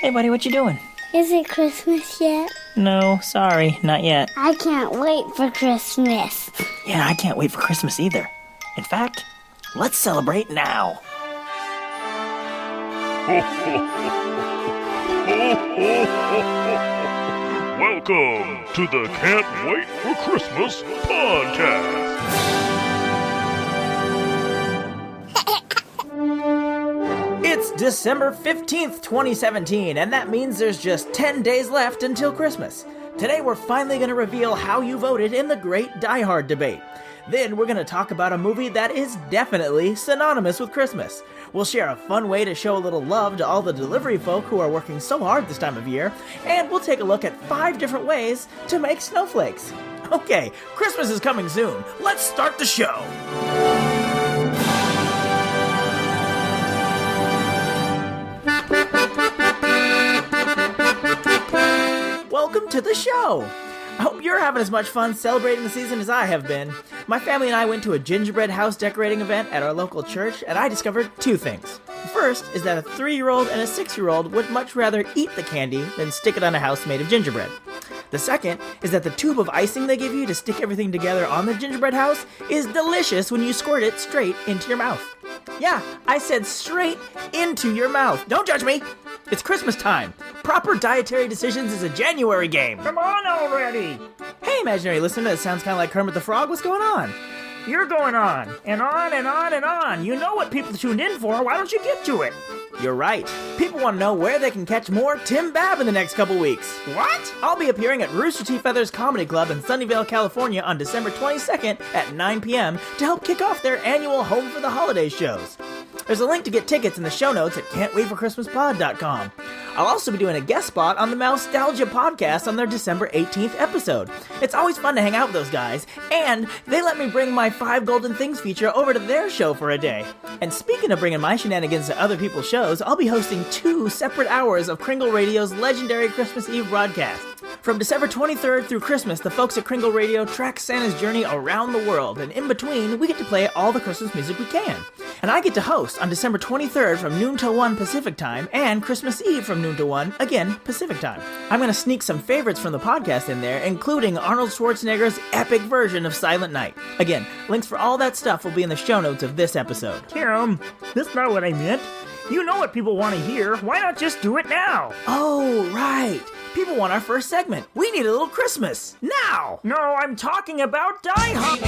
Hey, buddy, what you doing? Is it Christmas yet? No, sorry, not yet. I can't wait for Christmas. Yeah, I can't wait for Christmas either. In fact, let's celebrate now. Welcome to the Can't Wait for Christmas podcast. It's December 15th, 2017, and that means there's just 10 days left until Christmas. Today we're finally going to reveal how you voted in the Great Die Hard debate. Then we're going to talk about a movie that is definitely synonymous with Christmas. We'll share a fun way to show a little love to all the delivery folk who are working so hard this time of year, and we'll take a look at 5 different ways to make snowflakes. Okay, Christmas is coming soon. Let's start the show. Welcome to the show! I hope you're having as much fun celebrating the season as I have been. My family and I went to a gingerbread house decorating event at our local church, and I discovered 2 things. The first is that a 3-year-old and a 6-year-old would much rather eat the candy than stick it on a house made of gingerbread. The second is that the tube of icing they give you to stick everything together on the gingerbread house is delicious when you squirt it straight into your mouth. Yeah, I said straight into your mouth. Don't judge me! It's Christmas time. Proper dietary decisions is a January game. Come on already! Hey, imaginary listener, that sounds kind of like Kermit the Frog. What's going on? You're going on, and on, and on, and on. You know what people tuned in for. Why don't you get to it? You're right. People want to know where they can catch more Tim Babb in the next couple weeks. What? I'll be appearing at Rooster T. Feathers Comedy Club in Sunnyvale, California on December 22nd at 9 p.m. to help kick off their annual Home for the Holidays shows. There's a link to get tickets in the show notes at can'twaitforchristmaspod.com. I'll also be doing a guest spot on the Mousetalgia podcast on their December 18th episode. It's always fun to hang out with those guys, and they let me bring my 5 Golden Things feature over to their show for a day. And speaking of bringing my shenanigans to other people's shows, I'll be hosting 2 separate hours of Kringle Radio's legendary Christmas Eve broadcast. From December 23rd through Christmas, the folks at Kringle Radio track Santa's journey around the world, and in between, we get to play all the Christmas music we can. And I get to host on December 23rd from noon till 1 Pacific Time, and Christmas Eve from noon to 1, again, Pacific Time. I'm going to sneak some favorites from the podcast in there, including Arnold Schwarzenegger's epic version of Silent Night. Again, links for all that stuff will be in the show notes of this episode. Tim, that's not what I meant. You know what people want to hear. Why not just do it now? Oh, right. People want our first segment. We need a little Christmas. Now! No, I'm talking about Die Hard.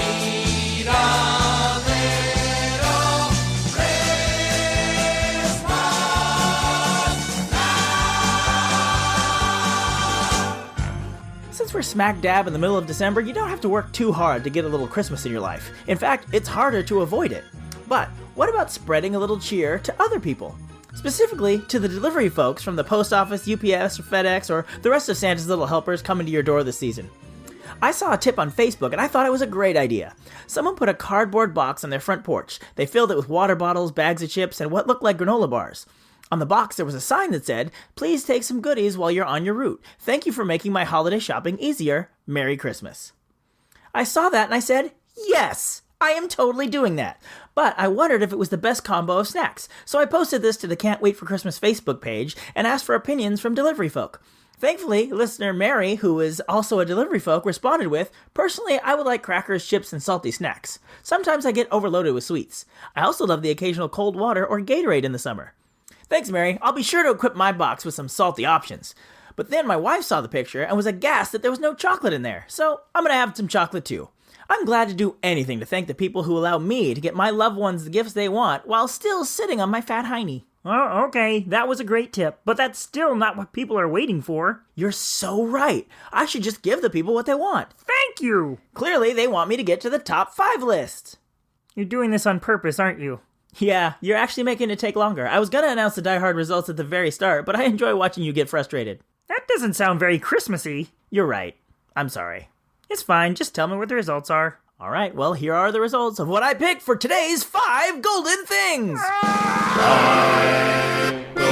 Since we're smack dab in the middle of December, you don't have to work too hard to get a little Christmas in your life. In fact, it's harder to avoid it. But what about spreading a little cheer to other people? Specifically to the delivery folks from the post office, UPS, or FedEx, or the rest of Santa's little helpers coming to your door this season. I saw a tip on Facebook and I thought it was a great idea. Someone put a cardboard box on their front porch. They filled it with water bottles, bags of chips, and what looked like granola bars. On the box, there was a sign that said, "Please take some goodies while you're on your route. Thank you for making my holiday shopping easier. Merry Christmas." I saw that and I said, yes, I am totally doing that. But I wondered if it was the best combo of snacks, so I posted this to the Can't Wait for Christmas Facebook page and asked for opinions from delivery folk. Thankfully, listener Mary, who is also a delivery folk, responded with, "Personally, I would like crackers, chips, and salty snacks. Sometimes I get overloaded with sweets. I also love the occasional cold water or Gatorade in the summer." Thanks, Mary. I'll be sure to equip my box with some salty options. But then my wife saw the picture and was aghast that there was no chocolate in there, so I'm gonna have some chocolate too. I'm glad to do anything to thank the people who allow me to get my loved ones the gifts they want while still sitting on my fat hiney. Oh, okay, that was a great tip, but that's still not what people are waiting for. You're so right. I should just give the people what they want. Thank you! Clearly, they want me to get to the top 5 list. You're doing this on purpose, aren't you? Yeah, you're actually making it take longer. I was gonna announce the Die Hard results at the very start, but I enjoy watching you get frustrated. That doesn't sound very Christmassy. You're right. I'm sorry. It's fine, just tell me what the results are. Alright, well, here are the results of what I picked for today's 5 Golden Things! 5 Golden Things.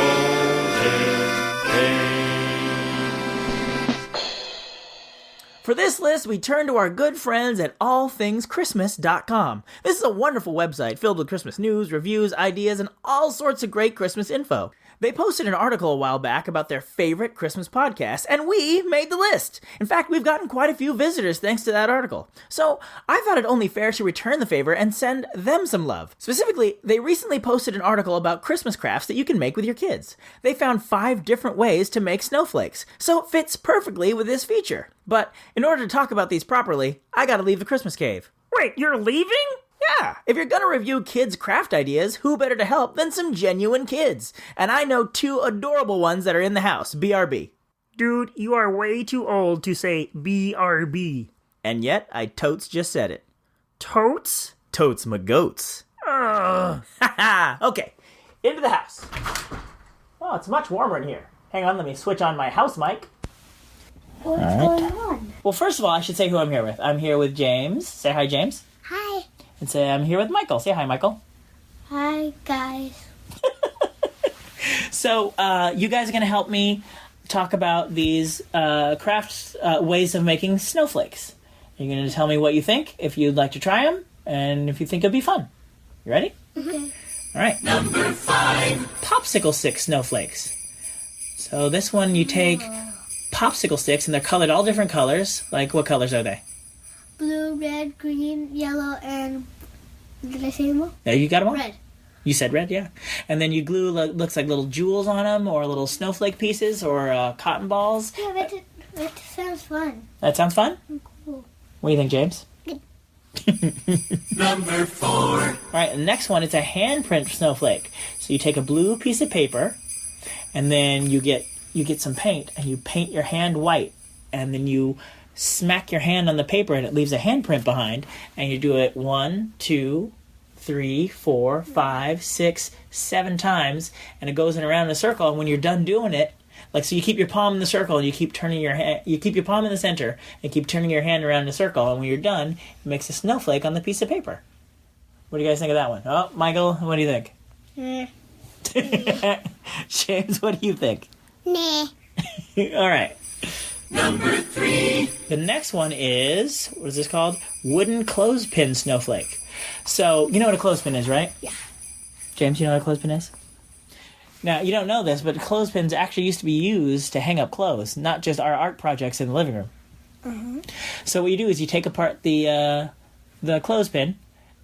For this list, we turn to our good friends at allthingschristmas.com. This is a wonderful website filled with Christmas news, reviews, ideas, and all sorts of great Christmas info. They posted an article a while back about their favorite Christmas podcast, and we made the list. In fact, we've gotten quite a few visitors thanks to that article. So I thought it only fair to return the favor and send them some love. Specifically, they recently posted an article about Christmas crafts that you can make with your kids. They found 5 different ways to make snowflakes, so it fits perfectly with this feature. But in order to talk about these properly, I gotta leave the Christmas cave. Wait, you're leaving? Yeah, if you're gonna review kids' craft ideas, who better to help than some genuine kids? And I know 2 adorable ones that are in the house, BRB. Dude, you are way too old to say BRB. And yet, I totes just said it. Totes? Totes my goats. Haha, okay, into the house. Oh, it's much warmer in here. Hang on, let me switch on my house mic. What's going on? Well, first of all, I should say who I'm here with. I'm here with James. Say hi, James. Hi. And say I'm here with Michael. Say hi, Michael. Hi, guys. So, you guys are going to help me talk about these craft ways of making snowflakes. You're going to tell me what you think, if you'd like to try them, and if you think it'll be fun. You ready? Okay. All right. Number 5. Popsicle stick snowflakes. So this one you take popsicle sticks, and they're colored all different colors. Like, what colors are they? Blue, red, green, yellow, and... Did I say them all? There, you got them all? Red. You said red, yeah. And then you glue, looks like little jewels on them, or little snowflake pieces, or cotton balls. Yeah, that sounds fun. That sounds fun? Cool. What do you think, James? Good. Number 4. All right, the next one is a handprint snowflake. So you take a blue piece of paper, and then you get some paint, and you paint your hand white, and then you smack your hand on the paper, and it leaves a handprint behind, and you do it 1, 2, 3, 4, 5, 6, 7 times, and it goes around in a circle, and when you're done doing it, like, so you keep your palm in the circle, and you keep turning your hand, you keep your palm in the center, and keep turning your hand around in a circle, and when you're done, it makes a snowflake on the piece of paper. What do you guys think of that one? Oh, Michael, what do you think? James, what do you think? Nah. All right. Number 3. The next one is, what is this called? Wooden clothespin snowflake. So, you know what a clothespin is, right? Yeah. James, you know what a clothespin is? Now, you don't know this, but clothespins actually used to be used to hang up clothes, not just our art projects in the living room. Mm-hmm. So what you do is you take apart the clothespin,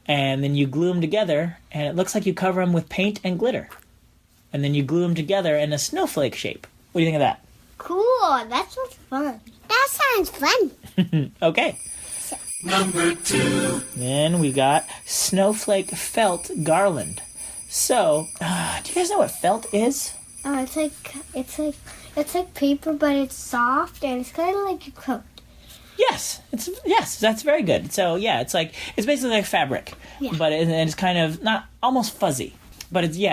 and then you glue them together, and it looks like you cover them with paint and glitter. And then you glue them together in a snowflake shape. What do you think of that? Cool. That sounds fun. That sounds fun. Okay. Number 2. Then we got snowflake felt garland. So, do you guys know what felt is? It's like paper, but it's soft and it's kind of like your coat. Yes, that's very good. So yeah, it's basically like fabric, Yeah. but it's kind of not almost fuzzy, but it's you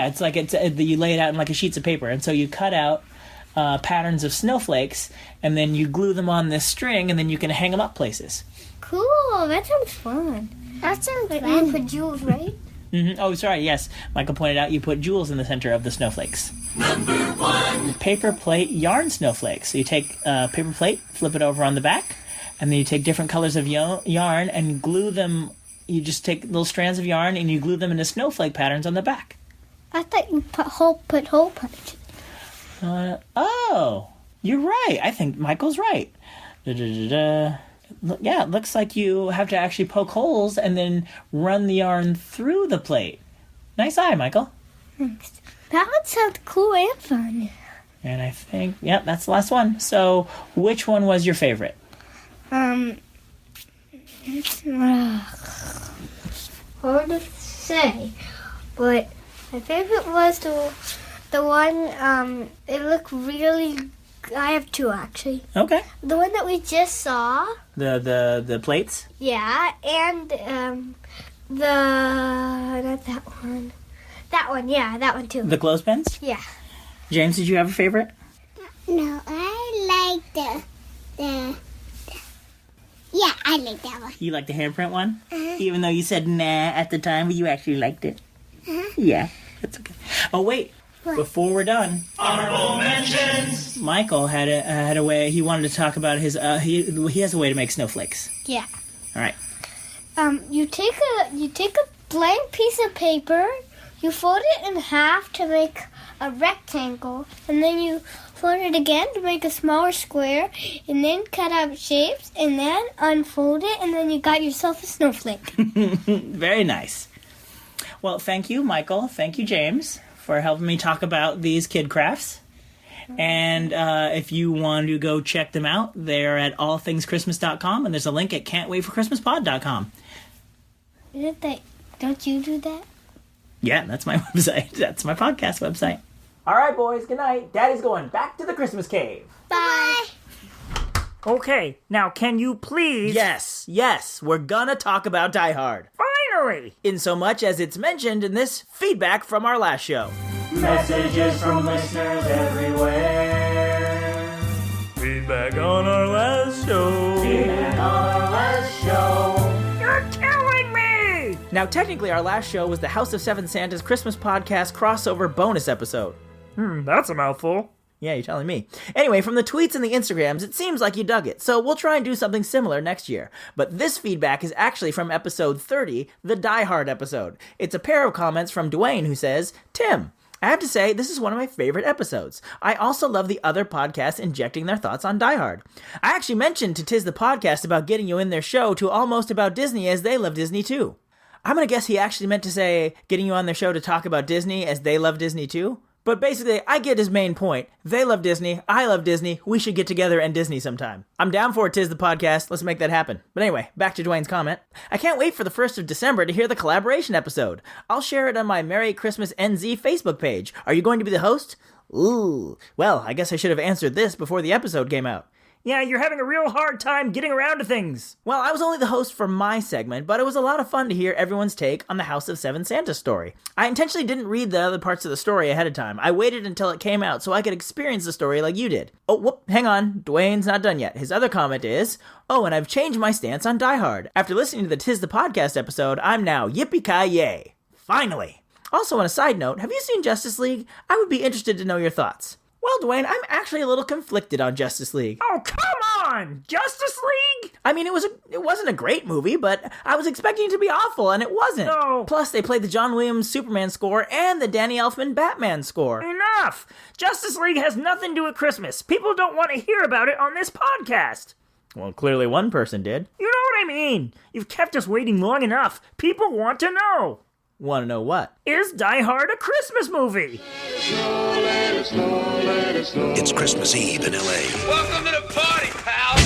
lay it out in like a sheets of paper, and so you cut out patterns of snowflakes, and then you glue them on this string, and then you can hang them up places. Cool. That sounds fun. That sounds fun. For jewels, right? Mm-hmm. Oh, sorry. Yes, Michael pointed out you put jewels in the center of the snowflakes. Number 1. Paper plate yarn snowflakes. So you take a paper plate, flip it over on the back, and then you take different colors of yarn and glue them. You just take little strands of yarn and you glue them into snowflake patterns on the back. I thought you put hole punches. Oh, you're right. I think Michael's right. Yeah, it looks like you have to actually poke holes and then run the yarn through the plate. Nice eye, Michael. Thanks. That would sound cool and fun. And I think, that's the last one. So, which one was your favorite? It's hard to say, but my favorite was the one. It looked really. I have 2 actually. Okay. The one that we just saw. The plates? Yeah, and not that one. That one, yeah, that one too. The clothespins? Yeah. James, did you have a favorite? No, I like the. Yeah, I like that one. You like the handprint one? Even though you said nah at the time, but you actually liked it. Yeah, that's okay. Oh, wait. What? Before we're done, Honorable mentions. Michael had a way. He wanted to talk about his. He has a way to make snowflakes. Yeah. All right. You take a blank piece of paper, you fold it in half to make a rectangle, and then you fold it again to make a smaller square, and then cut out shapes, and then unfold it, and then you got yourself a snowflake. Very nice. Well, thank you, Michael. Thank you, James, for helping me talk about these kid crafts. And if you want to go check them out, they're at allthingschristmas.com, and there's a link at can'twaitforchristmaspod.com. Isn't that? Don't you do that? Yeah, that's my website. That's my podcast website. All right, boys, good night. Daddy's going back to the Christmas cave. Bye. Okay, now can you please... Yes, we're gonna talk about Die Hard. Finally! In so much as it's mentioned in this feedback from our last show. Messages from listeners everywhere. Feedback on our last show. Feedback on our last show. You're killing me! Now, technically, our last show was the House of Seven Santas Christmas Podcast crossover bonus episode. That's a mouthful. Yeah, you're telling me. Anyway, from the tweets and the Instagrams, it seems like you dug it, so we'll try and do something similar next year. But this feedback is actually from episode 30, the Die Hard episode. It's a pair of comments from Dwayne who says, Tim, I have to say, this is one of my favorite episodes. I also love the other podcasts injecting their thoughts on Die Hard. I actually mentioned to Tiz the Podcast about getting you in their show to Almost About Disney as they love Disney too. I'm gonna guess he actually meant to say getting you on their show to talk about Disney as they love Disney too. But basically, I get his main point. They love Disney, I love Disney, we should get together and Disney sometime. I'm down for it, Tiz the Podcast, let's make that happen. But anyway, back to Dwayne's comment. I can't wait for the 1st of December to hear the collaboration episode. I'll share it on my Merry Christmas NZ Facebook page. Are you going to be the host? Ooh, well, I guess I should have answered this before the episode came out. Yeah, you're having a real hard time getting around to things. Well, I was only the host for my segment, but it was a lot of fun to hear everyone's take on the House of Seven Santa story. I intentionally didn't read the other parts of the story ahead of time. I waited until it came out so I could experience the story like you did. Oh, whoop, hang on. Dwayne's not done yet. His other comment is, oh, and I've changed my stance on Die Hard. After listening to the Tiz the Podcast episode, I'm now yippee-ki-yay. Finally. Also, on a side note, have you seen Justice League? I would be interested to know your thoughts. Well, Dwayne, I'm actually a little conflicted on Justice League. Oh, come on! Justice League? I mean, it wasn't a great movie, but I was expecting it to be awful, and it wasn't. No. Plus, they played the John Williams Superman score and the Danny Elfman Batman score. Enough! Justice League has nothing to do with Christmas. People don't want to hear about it on this podcast. Well, clearly one person did. You know what I mean. You've kept us waiting long enough. People want to know. Want to know what? Is Die Hard a Christmas movie? It's Christmas Eve in L.A. Welcome to the party, pal.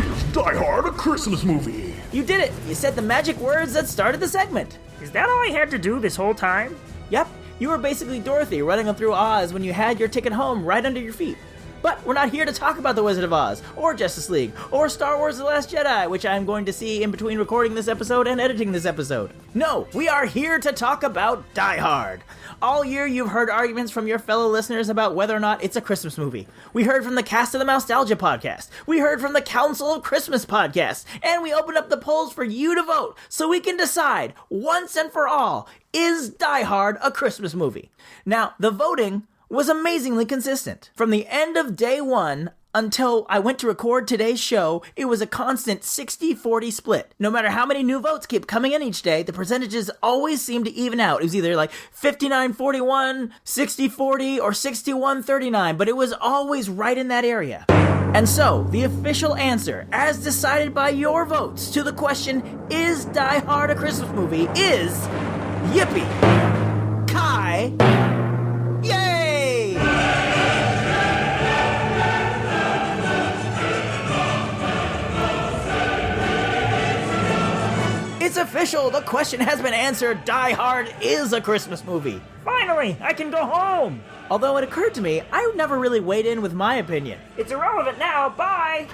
Is Die Hard a Christmas movie? You did it! You said the magic words that started the segment. Is that all I had to do this whole time? Yep, you were basically Dorothy running through Oz when you had your ticket home right under your feet. But we're not here to talk about The Wizard of Oz, or Justice League, or Star Wars The Last Jedi, which I'm going to see in between recording this episode and editing this episode. No, we are here to talk about Die Hard. All year you've heard arguments from your fellow listeners about whether or not it's a Christmas movie. We heard from the cast of the Nostalgia podcast, we heard from the Council of Christmas podcast, and we opened up the polls for you to vote so we can decide, once and for all, is Die Hard a Christmas movie? Now, the voting was amazingly consistent. From the end of day one until I went to record today's show, it was a constant 60-40 split. No matter how many new votes keep coming in each day, the percentages always seem to even out. It was either like 59-41, 60-40, or 61-39, but it was always right in that area. And so, the official answer, as decided by your votes to the question, is Die Hard a Christmas movie, is Yippee! Kai! Yay! It's official! The question has been answered! Die Hard is a Christmas movie! Finally, I can go home! Although it occurred to me, I never really weighed in with my opinion. It's irrelevant now, bye!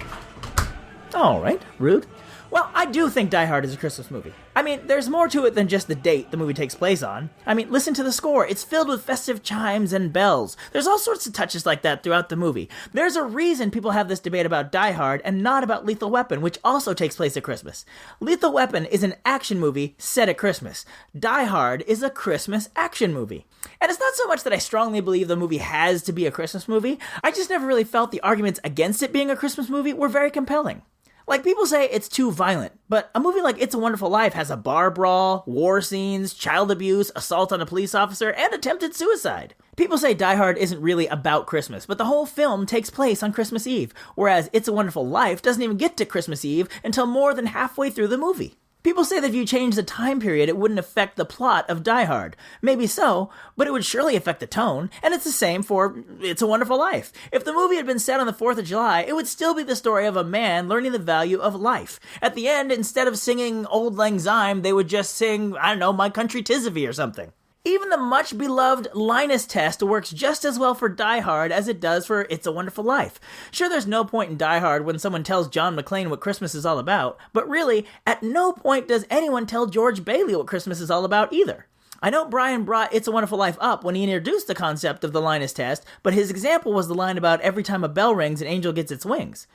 Alright, rude. Well, I do think Die Hard is a Christmas movie. I mean, there's more to it than just the date the movie takes place on. I mean, listen to the score. It's filled with festive chimes and bells. There's all sorts of touches like that throughout the movie. There's a reason people have this debate about Die Hard and not about Lethal Weapon, which also takes place at Christmas. Lethal Weapon is an action movie set at Christmas. Die Hard is a Christmas action movie. And it's not so much that I strongly believe the movie has to be a Christmas movie. I just never really felt the arguments against it being a Christmas movie were very compelling. Like, people say it's too violent, but a movie like It's a Wonderful Life has a bar brawl, war scenes, child abuse, assault on a police officer, and attempted suicide. People say Die Hard isn't really about Christmas, but the whole film takes place on Christmas Eve, whereas It's a Wonderful Life doesn't even get to Christmas Eve until more than halfway through the movie. People say that if you change the time period, it wouldn't affect the plot of Die Hard. Maybe so, but it would surely affect the tone, and it's the same for It's a Wonderful Life. If the movie had been set on the 4th of July, it would still be the story of a man learning the value of life. At the end, instead of singing Auld Lang Syne, they would just sing, I don't know, My Country 'Tis of Thee or something. Even the much-beloved Linus test works just as well for Die Hard as it does for It's a Wonderful Life. Sure, there's no point in Die Hard when someone tells John McClane what Christmas is all about, but really, at no point does anyone tell George Bailey what Christmas is all about either. I know Brian brought It's a Wonderful Life up when he introduced the concept of the Linus test, but his example was the line about every time a bell rings, an angel gets its wings.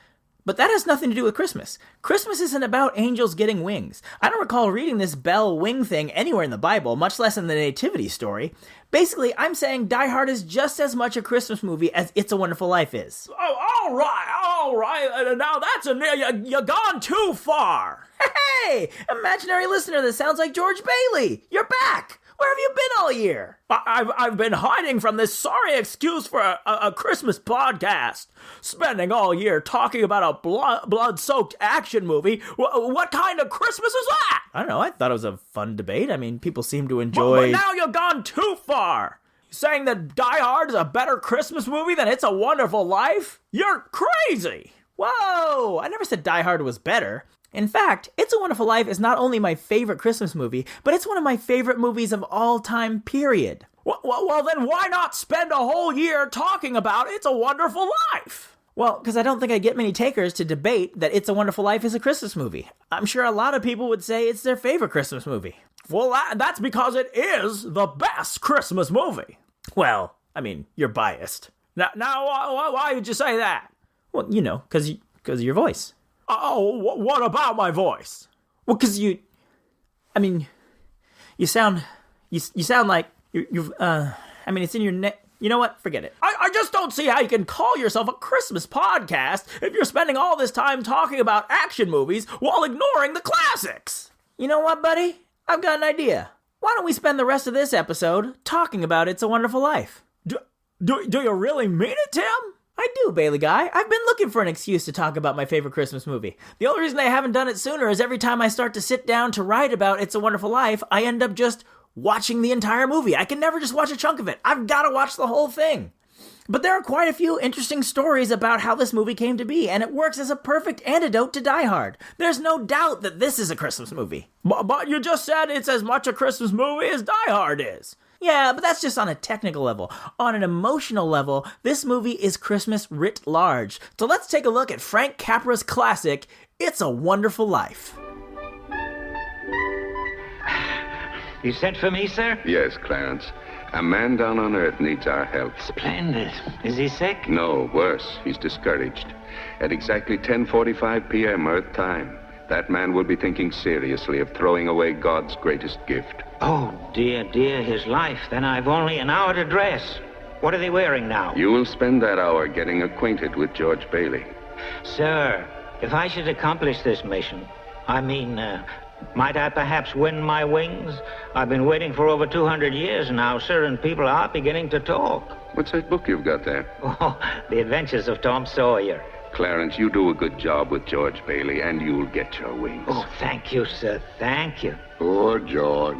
But that has nothing to do with Christmas. Christmas isn't about angels getting wings. I don't recall reading this bell wing thing anywhere in the Bible, much less in the Nativity story. Basically, I'm saying Die Hard is just as much a Christmas movie as It's a Wonderful Life is. Oh, all right. Now that's you gone too far. Hey, imaginary listener that sounds like George Bailey. You're back. Where have you been all year? I've been hiding from this sorry excuse for a Christmas podcast. Spending all year talking about a blood-soaked action movie. What kind of Christmas is that? I don't know. I thought it was a fun debate. I mean, people seem to enjoy... But now you've gone too far. Saying that Die Hard is a better Christmas movie than It's a Wonderful Life? You're crazy. Whoa! I never said Die Hard was better. In fact, It's a Wonderful Life is not only my favorite Christmas movie, but it's one of my favorite movies of all time, period. Well, then why not spend a whole year talking about It's a Wonderful Life? Well, because I don't think I get many takers to debate that It's a Wonderful Life is a Christmas movie. I'm sure a lot of people would say it's their favorite Christmas movie. Well, that's because it is the best Christmas movie. Well, I mean, you're biased. Now, why would you say that? Well, you know, because of your voice. Oh, what about my voice? Well, because you sound like it's in your neck. You know what? Forget it. I just don't see how you can call yourself a Christmas podcast if you're spending all this time talking about action movies while ignoring the classics. You know what, buddy? I've got an idea. Why don't we spend the rest of this episode talking about It's a Wonderful Life? Do you really mean it, Tim? I do, Bailey Guy. I've been looking for an excuse to talk about my favorite Christmas movie. The only reason I haven't done it sooner is every time I start to sit down to write about It's a Wonderful Life, I end up just watching the entire movie. I can never just watch a chunk of it. I've got to watch the whole thing. But there are quite a few interesting stories about how this movie came to be, and it works as a perfect antidote to Die Hard. There's no doubt that this is a Christmas movie. But you just said it's as much a Christmas movie as Die Hard is. Yeah, but that's just on a technical level. On an emotional level, this movie is Christmas writ large. So let's take a look at Frank Capra's classic, It's a Wonderful Life. You sent for me, sir? Yes, Clarence. A man down on Earth needs our help. Splendid. Is he sick? No, worse. He's discouraged. At exactly 10:45 p.m. Earth time, that man will be thinking seriously of throwing away God's greatest gift. Oh, dear, his life. Then I've only an hour to dress. What are they wearing now? You will spend that hour getting acquainted with George Bailey. Sir, if I should accomplish this mission, might I perhaps win my wings? I've been waiting for over 200 years now, sir, and people are beginning to talk. What's that book you've got there? Oh, The Adventures of Tom Sawyer. Clarence, you do a good job with George Bailey, and you'll get your wings. Oh, thank you, sir. Thank you. Poor George.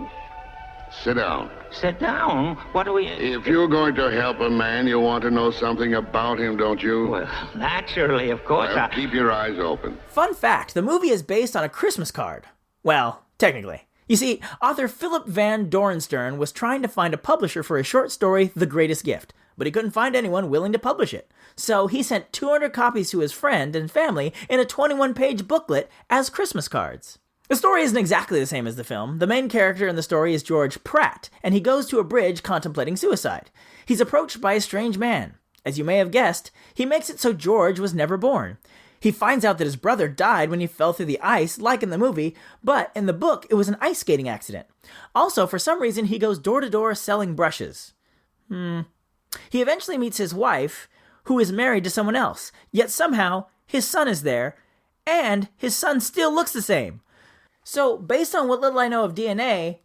Sit down. Sit down? What do we... If you're going to help a man, you want to know something about him, don't you? Well, naturally, of course. Well, keep your eyes open. Fun fact, the movie is based on a Christmas card. Well, technically. You see, author Philip Van Dorenstern was trying to find a publisher for his short story, The Greatest Gift, but he couldn't find anyone willing to publish it. So he sent 200 copies to his friend and family in a 21-page booklet as Christmas cards. The story isn't exactly the same as the film. The main character in the story is George Pratt, and he goes to a bridge contemplating suicide. He's approached by a strange man. As you may have guessed, he makes it so George was never born. He finds out that his brother died when he fell through the ice, like in the movie, but in the book, it was an ice skating accident. Also, for some reason, he goes door to door selling brushes. He eventually meets his wife, who is married to someone else, yet somehow his son is there, and his son still looks the same. So, based on what little I know of DNA,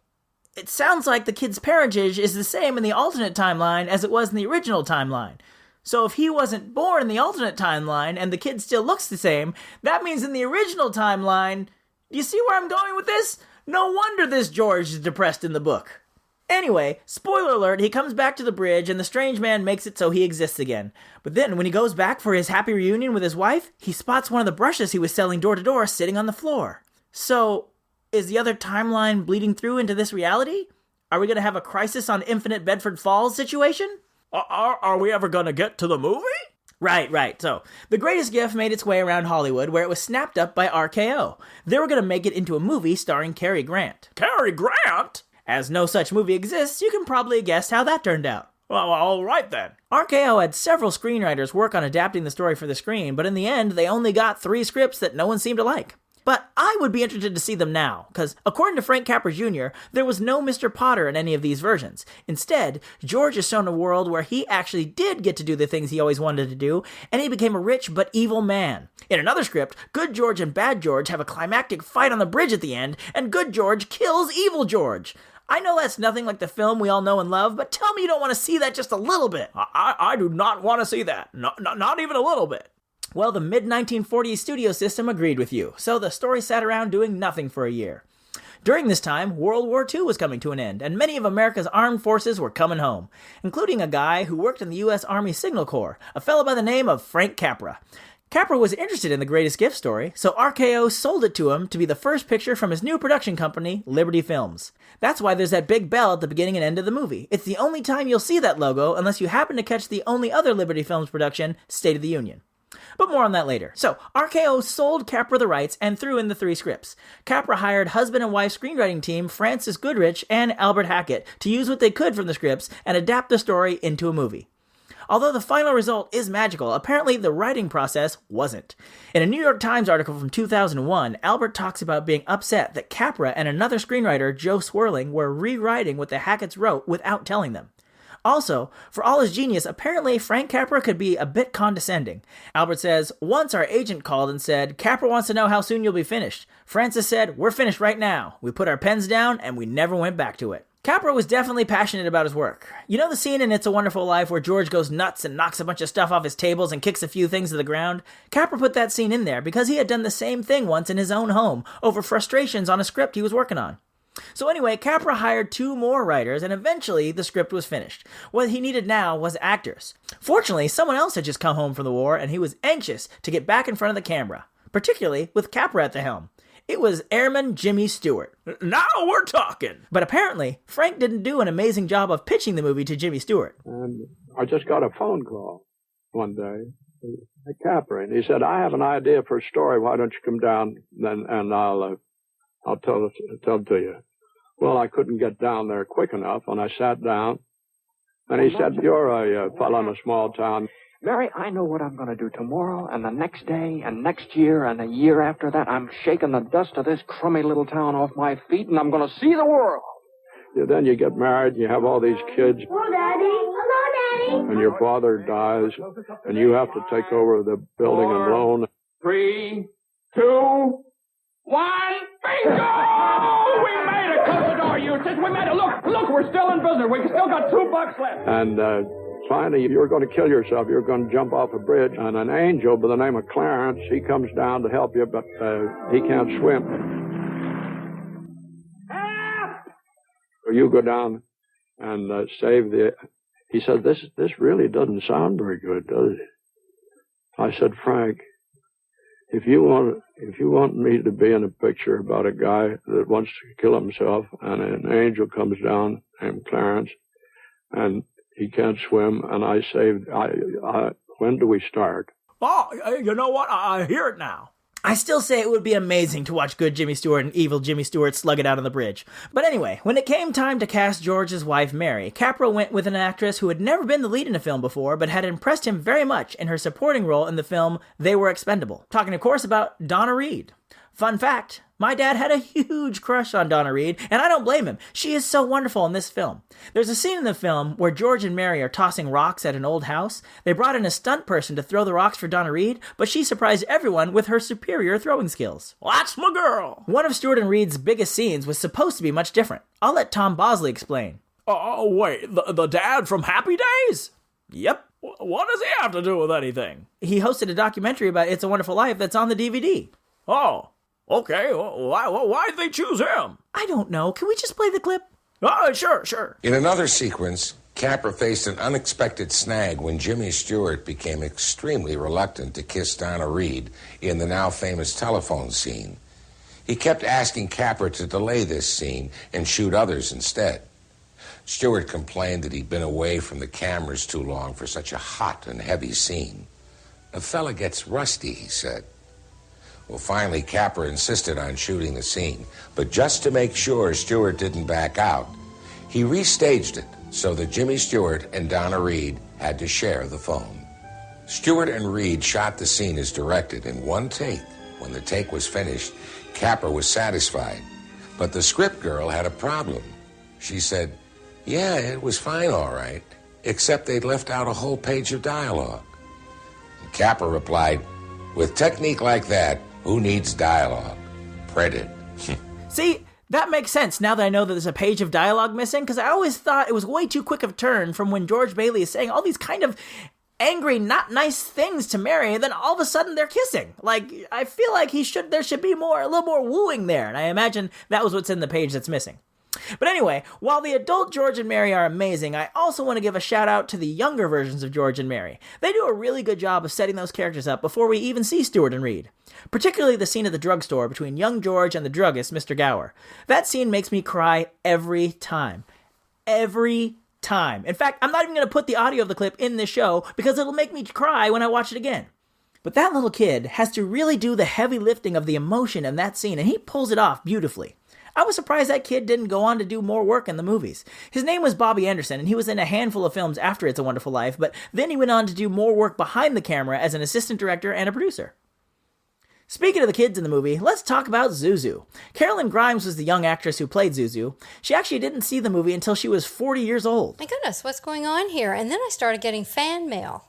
it sounds like the kid's parentage is the same in the alternate timeline as it was in the original timeline. So if he wasn't born in the alternate timeline and the kid still looks the same, that means in the original timeline... Do you see where I'm going with this? No wonder this George is depressed in the book. Anyway, spoiler alert, he comes back to the bridge and the strange man makes it so he exists again. But then when he goes back for his happy reunion with his wife, he spots one of the brushes he was selling door to door sitting on the floor. So, is the other timeline bleeding through into this reality? Are we going to have a Crisis on Infinite Bedford Falls situation? Are we ever going to get to the movie? Right. So, The Greatest Gift made its way around Hollywood where it was snapped up by RKO. They were going to make it into a movie starring Cary Grant. Cary Grant? As no such movie exists, you can probably guess how that turned out. Well, all right then. RKO had several screenwriters work on adapting the story for the screen, but in the end, they only got 3 scripts that no one seemed to like. But I would be interested to see them now, because according to Frank Capra Jr., there was no Mr. Potter in any of these versions. Instead, George is shown a world where he actually did get to do the things he always wanted to do, and he became a rich but evil man. In another script, Good George and Bad George have a climactic fight on the bridge at the end, and Good George kills Evil George. I know that's nothing like the film we all know and love, but tell me you don't want to see that just a little bit. I do not want to see that. Not even a little bit. Well, the mid-1940s studio system agreed with you, so the story sat around doing nothing for a year. During this time, World War II was coming to an end, and many of America's armed forces were coming home, including a guy who worked in the U.S. Army Signal Corps, a fellow by the name of Frank Capra. Capra was interested in The Greatest Gift story, so RKO sold it to him to be the first picture from his new production company, Liberty Films. That's why there's that big bell at the beginning and end of the movie. It's the only time you'll see that logo unless you happen to catch the only other Liberty Films production, State of the Union. But more on that later. So, RKO sold Capra the rights and threw in the 3 scripts. Capra hired husband and wife screenwriting team Francis Goodrich and Albert Hackett to use what they could from the scripts and adapt the story into a movie. Although the final result is magical, apparently the writing process wasn't. In a New York Times article from 2001, Albert talks about being upset that Capra and another screenwriter, Joe Swirling, were rewriting what the Hacketts wrote without telling them. Also, for all his genius, apparently Frank Capra could be a bit condescending. Albert says, once our agent called and said, Capra wants to know how soon you'll be finished. Francis said, we're finished right now. We put our pens down and we never went back to it. Capra was definitely passionate about his work. You know the scene in It's a Wonderful Life where George goes nuts and knocks a bunch of stuff off his tables and kicks a few things to the ground? Capra put that scene in there because he had done the same thing once in his own home over frustrations on a script he was working on. So anyway, Capra hired 2 more writers, and eventually the script was finished. What he needed now was actors. Fortunately, someone else had just come home from the war, and he was anxious to get back in front of the camera, particularly with Capra at the helm. It was Airman Jimmy Stewart. Now we're talking! But apparently, Frank didn't do an amazing job of pitching the movie to Jimmy Stewart. And I just got a phone call one day at Capra, and he said, I have an idea for a story. Why don't you come down and I'll tell it to you. Well, I couldn't get down there quick enough, and I sat down, and he said, you're a fellow in a small town. Mary, I know what I'm going to do tomorrow, and the next day, and next year, and a year after that. I'm shaking the dust of this crummy little town off my feet, and I'm going to see the world. Yeah, then you get married, and you have all these kids. Hello, Daddy. Hello, Daddy. And your father dies, and you have to take over the building and loan. 3, 2, 1, bingo! We made it! Close the door, Eustace. We made it. Look, we're still in business. We still got $2 left. And finally, you're going to kill yourself. You're going to jump off a bridge. And an angel by the name of Clarence, he comes down to help you, but he can't swim. Help! So you go down and save the... He said, this really doesn't sound very good, does it? I said, Frank, if you want me to be in a picture about a guy that wants to kill himself and an angel comes down named Clarence and he can't swim and I saved, when do we start? Oh, you know what? I hear it now. I still say it would be amazing to watch good Jimmy Stewart and evil Jimmy Stewart slug it out on the bridge. But anyway, when it came time to cast George's wife, Mary, Capra went with an actress who had never been the lead in a film before, but had impressed him very much in her supporting role in the film They Were Expendable. Talking, of course, about Donna Reed. Fun fact, My dad had a huge crush on Donna Reed, and I don't blame him. She is so wonderful in this film. There's a scene in the film where George and Mary are tossing rocks at an old house. They brought in a stunt person to throw the rocks for Donna Reed, but she surprised everyone with her superior throwing skills. That's my girl! One of Stewart and Reed's biggest scenes was supposed to be much different. I'll let Tom Bosley explain. Oh, wait, the dad from Happy Days? Yep. What does he have to do with anything? He hosted a documentary about It's a Wonderful Life that's on the DVD. Oh. Okay, why'd they choose him? I don't know. Can we just play the clip? Sure. In another sequence, Capra faced an unexpected snag when Jimmy Stewart became extremely reluctant to kiss Donna Reed in the now famous telephone scene. He kept asking Capra to delay this scene and shoot others instead. Stewart complained that he'd been away from the cameras too long for such a hot and heavy scene. A fella gets rusty, he said. Well, finally, Capra insisted on shooting the scene, but just to make sure Stewart didn't back out, he restaged it so that Jimmy Stewart and Donna Reed had to share the phone. Stewart and Reed shot the scene as directed in one take. When the take was finished, Capra was satisfied, but the script girl had a problem. She said, "Yeah, it was fine, all right, except they'd left out a whole page of dialogue." And Capra replied, "With technique like that, who needs dialogue? Print it." See, that makes sense now that I know that there's a page of dialogue missing, because I always thought it was way too quick of a turn from when George Bailey is saying all these kind of angry, not nice things to Mary, and then all of a sudden they're kissing. Like, I feel like there should be a little more wooing there, and I imagine that was what's in the page that's missing. But anyway, while the adult George and Mary are amazing, I also want to give a shout out to the younger versions of George and Mary. They do a really good job of setting those characters up before we even see Stewart and Reed. Particularly the scene at the drugstore between young George and the druggist, Mr. Gower. That scene makes me cry every time. Every time. In fact, I'm not even going to put the audio of the clip in this show because it'll make me cry when I watch it again. But that little kid has to really do the heavy lifting of the emotion in that scene, and he pulls it off beautifully. I was surprised that kid didn't go on to do more work in the movies. His name was Bobby Anderson, and he was in a handful of films after It's a Wonderful Life, but then he went on to do more work behind the camera as an assistant director and a producer. Speaking of the kids in the movie, let's talk about Zuzu. Carolyn Grimes was the young actress who played Zuzu. She actually didn't see the movie until she was 40 years old. My goodness, what's going on here? And then I started getting fan mail.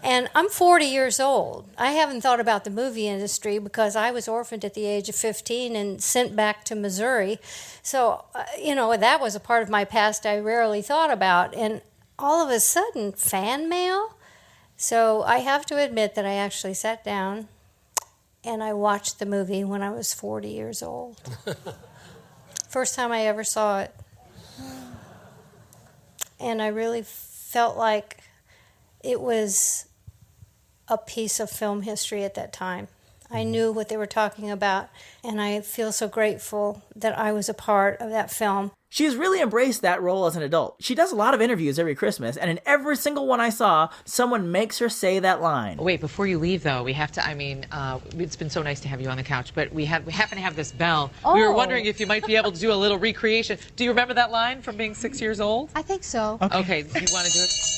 And I'm 40 years old. I haven't thought about the movie industry because I was orphaned at the age of 15 and sent back to Missouri. So, that was a part of my past I rarely thought about. And all of a sudden, fan mail? So I have to admit that I actually sat down and I watched the movie when I was 40 years old. First time I ever saw it. And I really felt like it was a piece of film history at that time. I knew what they were talking about, and I feel so grateful that I was a part of that film. She has really embraced that role as an adult. She does a lot of interviews every Christmas, and in every single one I saw, someone makes her say that line. Wait, before you leave, though, we have to, it's been so nice to have you on the couch, but we happen to have this bell. Oh. We were wondering if you might be able to do a little recreation. Do you remember that line from being 6 years old? I think so. Okay, do you want to do it?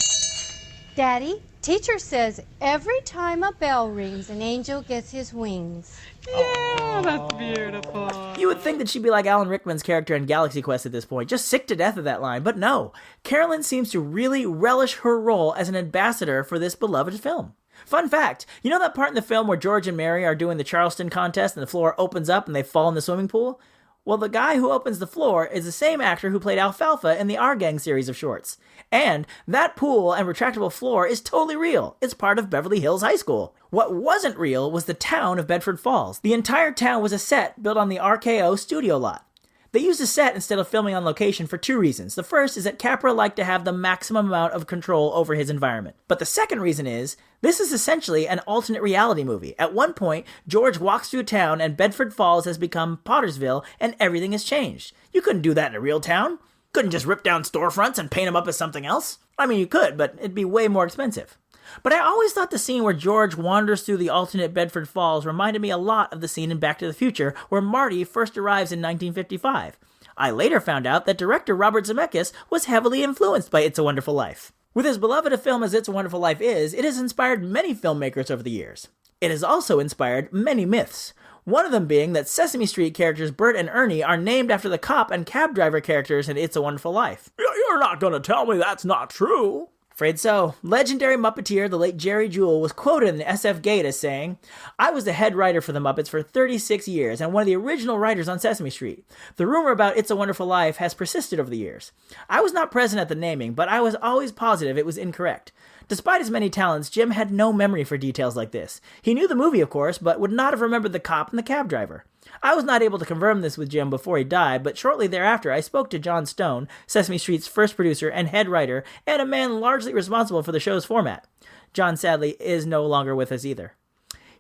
Daddy, teacher says every time a bell rings, an angel gets his wings. Yeah, that's beautiful. You would think that she'd be like Alan Rickman's character in Galaxy Quest at this point, just sick to death of that line, but no. Carolyn seems to really relish her role as an ambassador for this beloved film. Fun fact, you know that part in the film where George and Mary are doing the Charleston contest and the floor opens up and they fall in the swimming pool? Well, the guy who opens the floor is the same actor who played Alfalfa in the Our Gang series of shorts. And that pool and retractable floor is totally real. It's part of Beverly Hills High School. What wasn't real was the town of Bedford Falls. The entire town was a set built on the RKO studio lot. They used a set instead of filming on location for two reasons. The first is that Capra liked to have the maximum amount of control over his environment. But the second reason is, this is essentially an alternate reality movie. At one point, George walks through town and Bedford Falls has become Pottersville and everything has changed. You couldn't do that in a real town. Couldn't just rip down storefronts and paint them up as something else. I mean, you could, but it'd be way more expensive. But I always thought the scene where George wanders through the alternate Bedford Falls reminded me a lot of the scene in Back to the Future where Marty first arrives in 1955. I later found out that director Robert Zemeckis was heavily influenced by It's a Wonderful Life. With as beloved a film as It's a Wonderful Life is, it has inspired many filmmakers over the years. It has also inspired many myths. One of them being that Sesame Street characters Bert and Ernie are named after the cop and cab driver characters in It's a Wonderful Life. You're not going to tell me that's not true. Afraid so. Legendary Muppeteer, the late Jerry Jewell, was quoted in the SF Gate as saying, "I was the head writer for the Muppets for 36 years and one of the original writers on Sesame Street. The rumor about It's a Wonderful Life has persisted over the years. I was not present at the naming, but I was always positive it was incorrect. Despite his many talents, Jim had no memory for details like this. He knew the movie, of course, but would not have remembered the cop and the cab driver. I was not able to confirm this with Jim before he died, but shortly thereafter I spoke to John Stone, Sesame Street's first producer and head writer, and a man largely responsible for the show's format. John sadly is no longer with us either.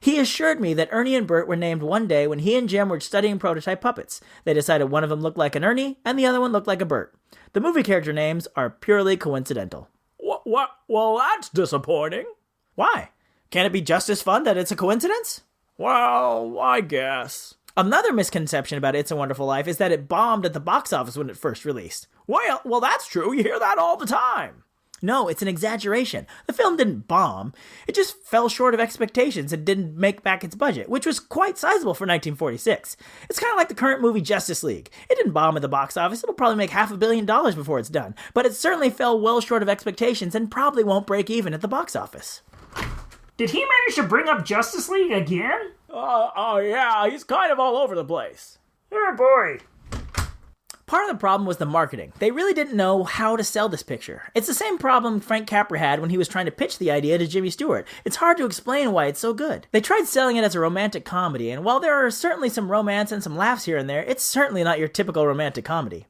He assured me that Ernie and Bert were named one day when he and Jim were studying prototype puppets. They decided one of them looked like an Ernie and the other one looked like a Bert. The movie character names are purely coincidental." What? Well, that's disappointing. Why? Can't it be just as fun that it's a coincidence? Well, I guess. Another misconception about It's a Wonderful Life is that it bombed at the box office when it first released. Well, that's true. You hear that all the time. No, it's an exaggeration. The film didn't bomb. It just fell short of expectations and didn't make back its budget, which was quite sizable for 1946. It's kind of like the current movie Justice League. It didn't bomb at the box office. It'll probably make $500 million before it's done. But it certainly fell well short of expectations and probably won't break even at the box office. Did he manage to bring up Justice League again? Yeah, he's kind of all over the place. Oh boy. Part of the problem was the marketing. They really didn't know how to sell this picture. It's the same problem Frank Capra had when he was trying to pitch the idea to Jimmy Stewart. It's hard to explain why it's so good. They tried selling it as a romantic comedy, and while there are certainly some romance and some laughs here and there, it's certainly not your typical romantic comedy.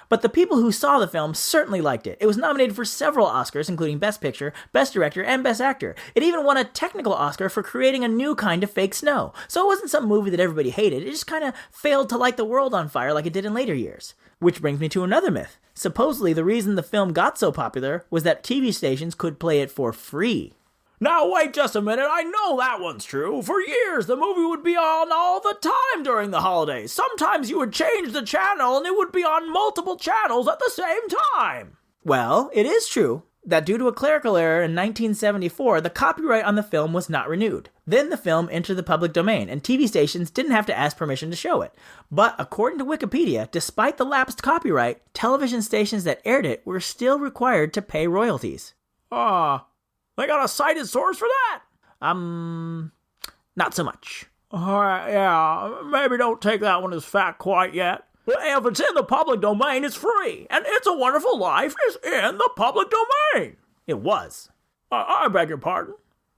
But the people who saw the film certainly liked it. It was nominated for several Oscars, including Best Picture, Best Director, and Best Actor. It even won a technical Oscar for creating a new kind of fake snow. So it wasn't some movie that everybody hated. It just kind of failed to light the world on fire like it did in later years. Which brings me to another myth. Supposedly, the reason the film got so popular was that TV stations could play it for free. Now, wait just a minute. I know that one's true. For years, the movie would be on all the time during the holidays. Sometimes you would change the channel and it would be on multiple channels at the same time. Well, it is true that due to a clerical error in 1974, the copyright on the film was not renewed. Then the film entered the public domain, and TV stations didn't have to ask permission to show it. But according to Wikipedia, despite the lapsed copyright, television stations that aired it were still required to pay royalties. They got a cited source for that? Not so much. Alright, yeah, maybe don't take that one as fact quite yet. But if it's in the public domain, it's free, and It's a Wonderful Life is in the public domain. It was. I beg your pardon?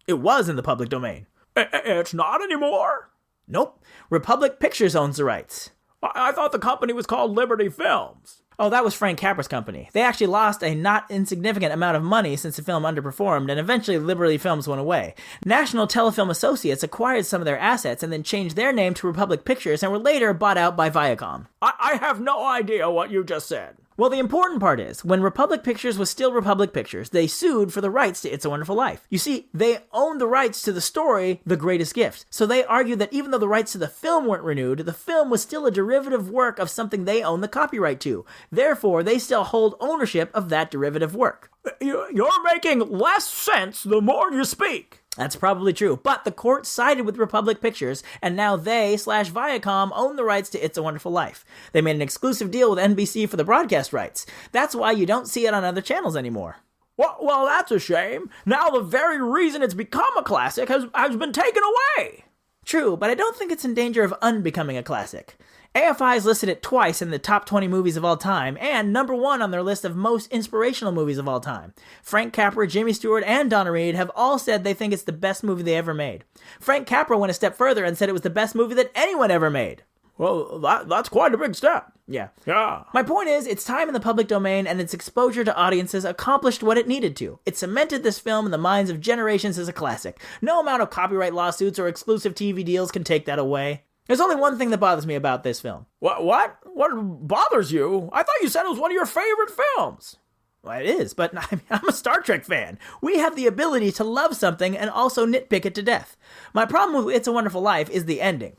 It was in the public domain. It's not anymore? Nope. Republic Pictures owns the rights. I thought the company was called Liberty Films. Oh, that was Frank Capra's company. They actually lost a not insignificant amount of money since the film underperformed, and eventually Liberty Films went away. National Telefilm Associates acquired some of their assets and then changed their name to Republic Pictures and were later bought out by Viacom. I have no idea what you just said. Well, the important part is, when Republic Pictures was still Republic Pictures, they sued for the rights to It's a Wonderful Life. You see, they owned the rights to the story, The Greatest Gift. So they argued that even though the rights to the film weren't renewed, the film was still a derivative work of something they own the copyright to. Therefore, they still hold ownership of that derivative work. You're making less sense the more you speak. That's probably true, but the court sided with Republic Pictures, and now they/Viacom own the rights to It's a Wonderful Life. They made an exclusive deal with NBC for the broadcast rights. That's why you don't see it on other channels anymore. Well, that's a shame. Now the very reason it's become a classic has been taken away. True, but I don't think it's in danger of unbecoming a classic. AFI's listed it twice in the top 20 movies of all time, and number 1 on their list of most inspirational movies of all time. Frank Capra, Jimmy Stewart, and Donna Reed have all said they think it's the best movie they ever made. Frank Capra went a step further and said it was the best movie that anyone ever made. Well, that's quite a big step. Yeah. Yeah. My point is, its time in the public domain and its exposure to audiences accomplished what it needed to. It cemented this film in the minds of generations as a classic. No amount of copyright lawsuits or exclusive TV deals can take that away. There's only one thing that bothers me about this film. What? What bothers you? I thought you said it was one of your favorite films. Well, it is, but I'm a Star Trek fan. We have the ability to love something and also nitpick it to death. My problem with It's a Wonderful Life is the ending.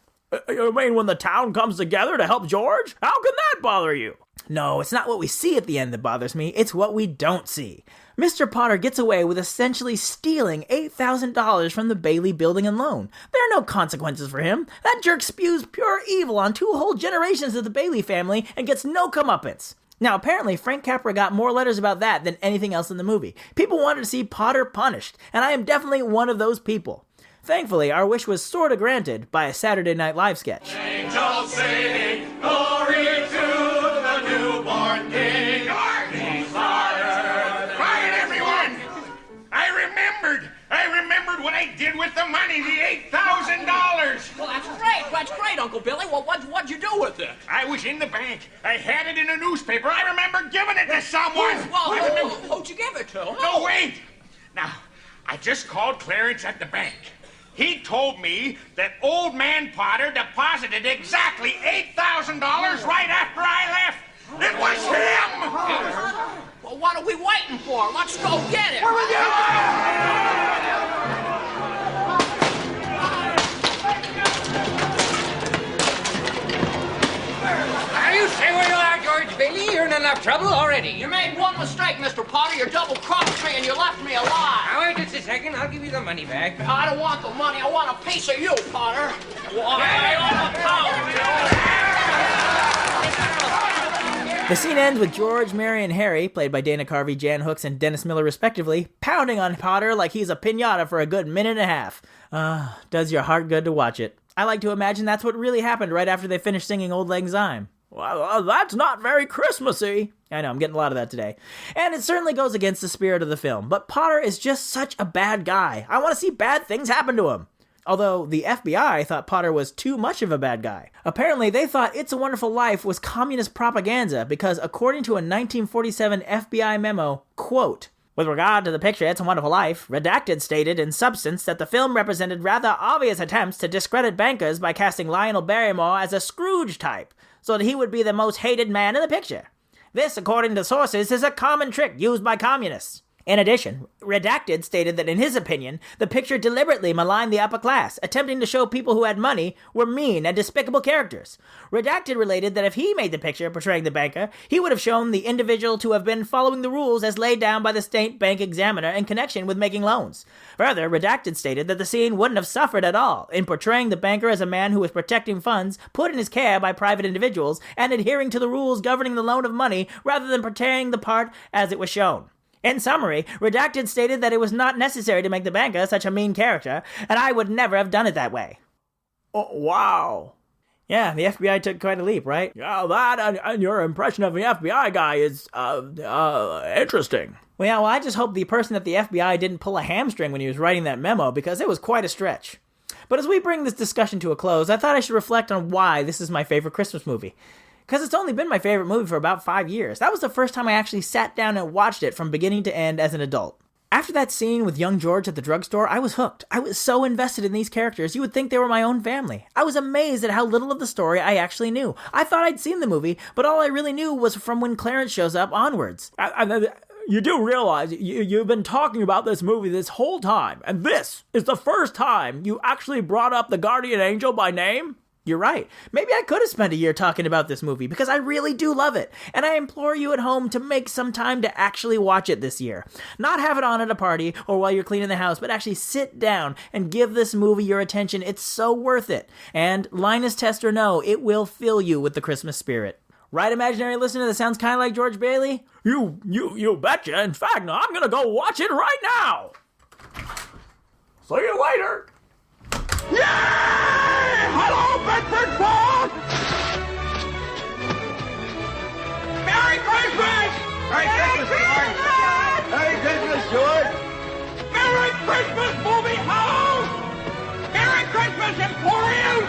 You mean when the town comes together to help George? How can that bother you? No, it's not what we see at the end that bothers me, it's what we don't see. Mr. Potter gets away with essentially stealing $8,000 from the Bailey building and loan. There are no consequences for him. That jerk spews pure evil on 2 whole generations of the Bailey family and gets no comeuppance. Now, apparently, Frank Capra got more letters about that than anything else in the movie. People wanted to see Potter punished, and I am definitely one of those people. Thankfully, our wish was sorta granted by a Saturday Night Live sketch. Angels sing, glory to the newborn King. Quiet, everyone! I remembered what I did with the money, the $8,000. Well, that's great. That's great, Uncle Billy. Well, what'd you do with it? I was in the bank. I had it in a newspaper. I remember giving it to someone. Well, who'd you give it to? No, wait. Now, I just called Clarence at the bank. He told me that old man Potter deposited exactly $8,000 right after I left. It was him! Well, what are we waiting for? Let's go get it! You stay where you are, George Bailey. You're in enough trouble already. You made one mistake, Mr. Potter. You double-crossed me and you left me alive. Now, wait just a second. I'll give you the money back. I don't want the money. I want a piece of you, Potter. The scene ends with George, Mary, and Harry, played by Dana Carvey, Jan Hooks, and Dennis Miller respectively, pounding on Potter like he's a piñata for a good minute and a half. Does your heart good to watch it. I like to imagine that's what really happened right after they finished singing Old Lang Syne. Well, that's not very Christmassy. I know, I'm getting a lot of that today. And it certainly goes against the spirit of the film, but Potter is just such a bad guy. I want to see bad things happen to him. Although the FBI thought Potter was too much of a bad guy. Apparently, they thought It's a Wonderful Life was communist propaganda because, according to a 1947 FBI memo, quote, "With regard to the picture It's a Wonderful Life, Redacted stated in substance that the film represented rather obvious attempts to discredit bankers by casting Lionel Barrymore as a Scrooge type, so that he would be the most hated man in the picture. This, according to sources, is a common trick used by communists." In addition, Redacted stated that in his opinion, the picture deliberately maligned the upper class, attempting to show people who had money were mean and despicable characters. Redacted related that if he made the picture portraying the banker, he would have shown the individual to have been following the rules as laid down by the state bank examiner in connection with making loans. Further, Redacted stated that the scene wouldn't have suffered at all in portraying the banker as a man who was protecting funds put in his care by private individuals and adhering to the rules governing the loan of money rather than portraying the part as it was shown. In summary, Redacted stated that it was not necessary to make the banker such a mean character, and I would never have done it that way. Oh, wow. Yeah, the FBI took quite a leap, right? Yeah, that and your impression of the FBI guy is, interesting. Well, I just hope the person at the FBI didn't pull a hamstring when he was writing that memo, because it was quite a stretch. But as we bring this discussion to a close, I thought I should reflect on why this is my favorite Christmas movie. Because it's only been my favorite movie for about 5 years. That was the first time I actually sat down and watched it from beginning to end as an adult. After that scene with young George at the drugstore, I was hooked. I was so invested in these characters, you would think they were my own family. I was amazed at how little of the story I actually knew. I thought I'd seen the movie, but all I really knew was from when Clarence shows up onwards. You do realize you've been talking about this movie this whole time, and this is the first time you actually brought up the guardian angel by name? You're right. Maybe I could have spent a year talking about this movie because I really do love it. And I implore you at home to make some time to actually watch it this year. Not have it on at a party or while you're cleaning the house, but actually sit down and give this movie your attention. It's so worth it. And Linus test or no, it will fill you with the Christmas spirit. Right, imaginary listener that sounds kind of like George Bailey? You betcha. In fact, no, I'm gonna go watch it right now. See you later. Yay! Hello, Bedford Falls! Merry Christmas! Merry Christmas, George! Merry Christmas, George! Merry Christmas, movie house! Merry Christmas, Emporium!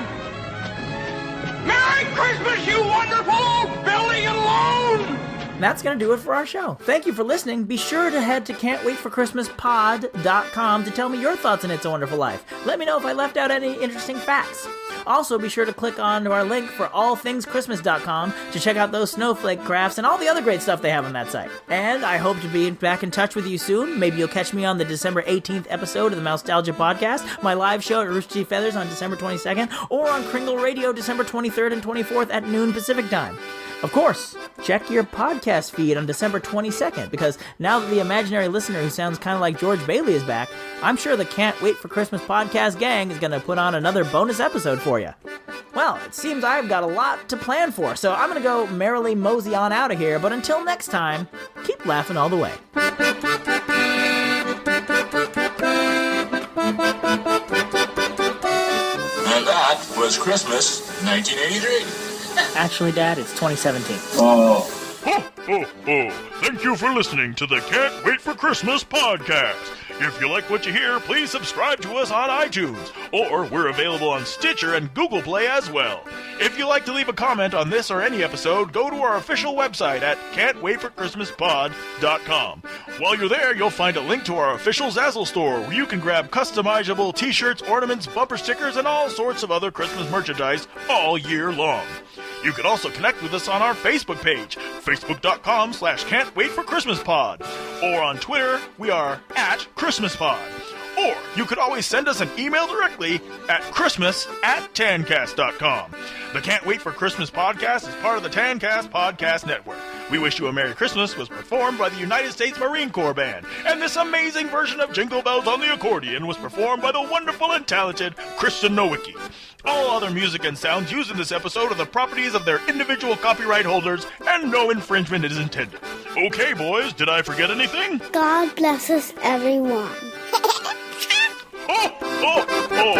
Merry Christmas, you wonderful old Billy alone! That's going to do it for our show. Thank you for listening. Be sure to head to can'twaitforchristmaspod.com to tell me your thoughts on It's a Wonderful Life. Let me know if I left out any interesting facts. Also, be sure to click on to our link for allthingschristmas.com to check out those snowflake crafts and all the other great stuff they have on that site. And I hope to be back in touch with you soon. Maybe you'll catch me on the December 18th episode of the Mousetalgia Podcast, my live show at Rooster Teeth Feathers on December 22nd, or on Kringle Radio December 23rd and 24th at noon Pacific Time. Of course, check your podcast feed on December 22nd, because now that the imaginary listener who sounds kind of like George Bailey is back, I'm sure the Can't Wait for Christmas podcast gang is going to put on another bonus episode for you. Well, it seems I've got a lot to plan for, so I'm going to go merrily mosey on out of here, but until next time, keep laughing all the way. And that was Christmas 1983. Actually, Dad, it's 2017. Oh. Ho, ho, ho. Thank you for listening to the Can't Wait for Christmas podcast. If you like what you hear, please subscribe to us on iTunes, or we're available on Stitcher and Google Play as well. If you'd like to leave a comment on this or any episode, go to our official website at can'twaitforchristmaspod.com. While you're there, you'll find a link to our official Zazzle store, where you can grab customizable t-shirts, ornaments, bumper stickers, and all sorts of other Christmas merchandise all year long. You can also connect with us on our Facebook page, facebook.com/can'twaitforchristmaspod, or on Twitter, we are @ChristmasPod. Or you could always send us an email directly at christmas@tancast.com. The Can't Wait for Christmas podcast is part of the Tancast Podcast Network. We Wish You a Merry Christmas was performed by the United States Marine Corps Band, and this amazing version of Jingle Bells on the accordion was performed by the wonderful and talented Kristen Nowicki. All other music and sounds used in this episode are the properties of their individual copyright holders, and no infringement is intended. Okay, boys, did I forget anything? God bless us, everyone. Ho, ho, ho!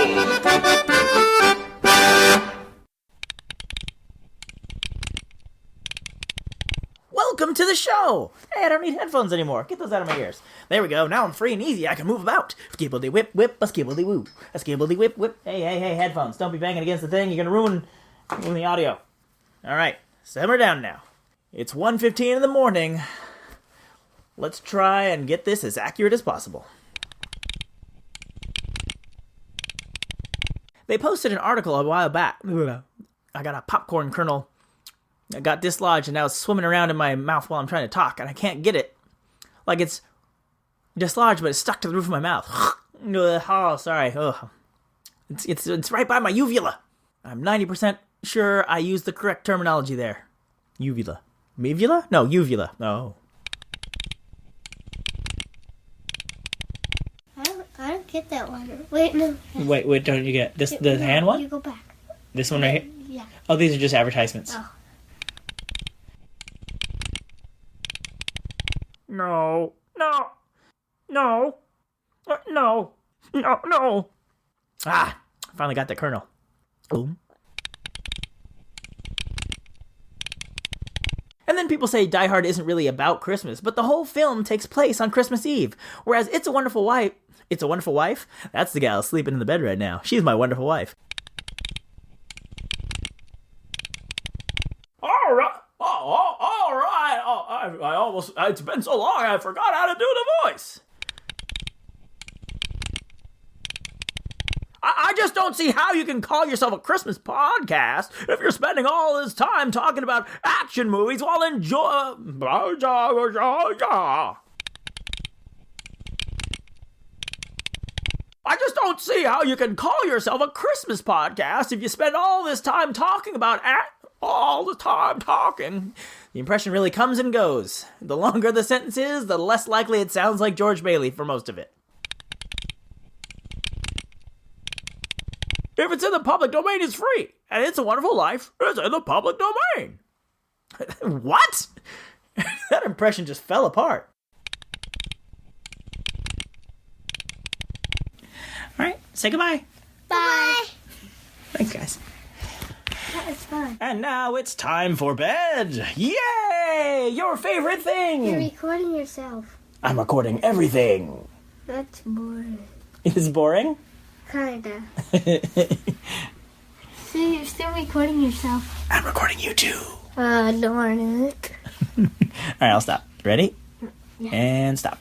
Welcome to the show! Hey, I don't need headphones anymore. Get those out of my ears. There we go. Now I'm free and easy. I can move about. Skibbledy whip whip, a skibbledy woo. A skibbledy whip whip. Hey, headphones. Don't be banging against the thing. You're gonna ruin the audio. Alright, simmer down now. It's 1:15 in the morning. Let's try and get this as accurate as possible. They posted an article a while back. I got a popcorn kernel. I got dislodged and now it's swimming around in my mouth while I'm trying to talk, and I can't get it. Like it's dislodged, but it's stuck to the roof of my mouth. Oh, sorry. Ugh. It's right by my uvula. I'm 90% sure I used the correct terminology there. Uvula. Mivula? No, uvula. Oh. I don't get that one. Wait, no. Wait, don't you get this? The hand one? You go back. This one right here? Yeah. Oh, these are just advertisements. Oh. No. Ah, finally got the kernel. Boom. And then people say Die Hard isn't really about Christmas, but the whole film takes place on Christmas Eve. Whereas It's a Wonderful Wife? That's the gal sleeping in the bed right now. She's my wonderful wife. All right. It's been so long, I forgot how to do the voice. I just don't see how you can call yourself a Christmas podcast if you're spending all this time talking about action movies while enjoying... I just don't see how you can call yourself a Christmas podcast if you spend all this time talking about The impression really comes and goes. The longer the sentence is, the less likely it sounds like George Bailey for most of it. If it's in the public domain, it's free. And It's a Wonderful Life is in the public domain. What? That impression just fell apart. Alright, say goodbye. Bye. Thanks, guys. That was fun. And now it's time for bed. Yay! Your favorite thing! You're recording yourself. I'm recording everything. That's boring. Is it boring? Kinda. So you're still recording yourself. I'm recording you too. Darn it. Alright, I'll stop. Ready? Yeah. And stop.